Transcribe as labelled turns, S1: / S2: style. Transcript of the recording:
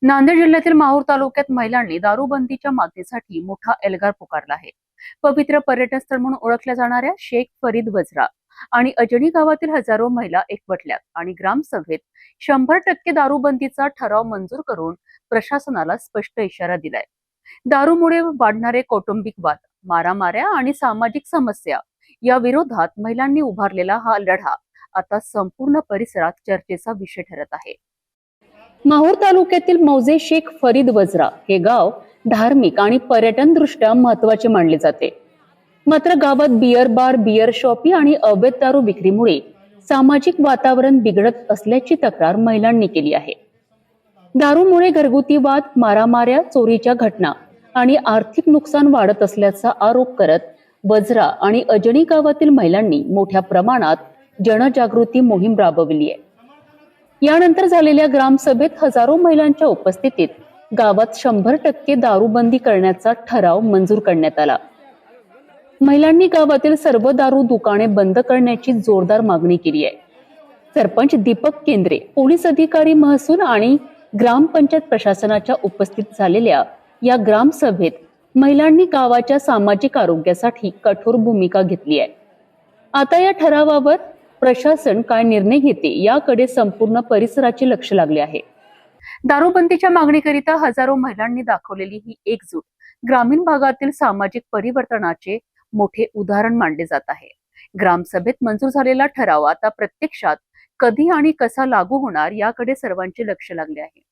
S1: नांदेड जिल्ह्यातील माहूर तालुक्यात महिलांनी दारूबंदीच्या मागणीसाठी मोठा एल्गार पुकारला आहे। पवित्र पर्यटन स्थळ म्हणून ओळखल्या जाणाऱ्या शेख फरीद वज्रा आणि अजनी गावातील हजारो महिला एकवटल्यात आणि ग्रामसभेत 100% दारूबंदीचा ठराव मंजूर करून प्रशासनाला स्पष्ट इशारा दिलाय। दारूमुळे वाढणारे कौटुंबिक वाद, मारामाऱ्या आणि सामाजिक समस्या या विरोधात महिलांनी उभारलेला हा लढा आता संपूर्ण परिसरात चर्चेचा विषय ठरत आहे। माहूर तालुक्यातील मौजे शेख फरीद वज्रा हे गाव धार्मिक आणि पर्यटन दृष्ट्या महत्त्वाचे मानले जाते। मात्र गावात बियर बार, बियर शॉपी आणि अवैध दारू विक्रीमुळे सामाजिक वातावरण बिघडत असल्याची तक्रार महिलांनी केली आहे। दारूमुळे घरगुती वाद, मारामाऱ्या, चोरीच्या घटना आणि आर्थिक नुकसान वाढत असल्याचा आरोप करत वज्रा आणि अजनी गावातील महिलांनी मोठ्या प्रमाणात जनजागृती मोहीम राबवली आहे। यानंतर झालेल्या ग्रामसभेत हजारो महिलांच्या उपस्थितीत गावात 100% दारूबंदी करण्याचा ठराव मंजूर करण्यात आला। महिलांनी गावातील सर्व दारू दुकाने बंद करण्याची जोरदार मागणी केली आहे। सरपंच दीपक केंद्रे, पोलीस अधिकारी, महसूल आणि ग्रामपंचायत प्रशासनाच्या उपस्थित झालेल्या या ग्रामसभेत महिलांनी गावाच्या सामाजिक आरोग्यासाठी कठोर भूमिका घेतली आहे। आता या ठरावावर प्रशासन काय निर्णय घेते याकडे संपूर्ण परिसराचे लक्ष लागले आहे। दारूबंदीच्या मागणीकरिता हजारो महिलांनी दाखवलेली ही एकजूट ग्रामीण भागातील सामाजिक परिवर्तनाचे मोठे उदाहरण मानले जात आहे। ग्रामसभेत मंजूर झालेला ठराव आता प्रत्यक्षात कधी आणि कसा लागू होणार याकडे सर्वांचे लक्ष लागले आहे।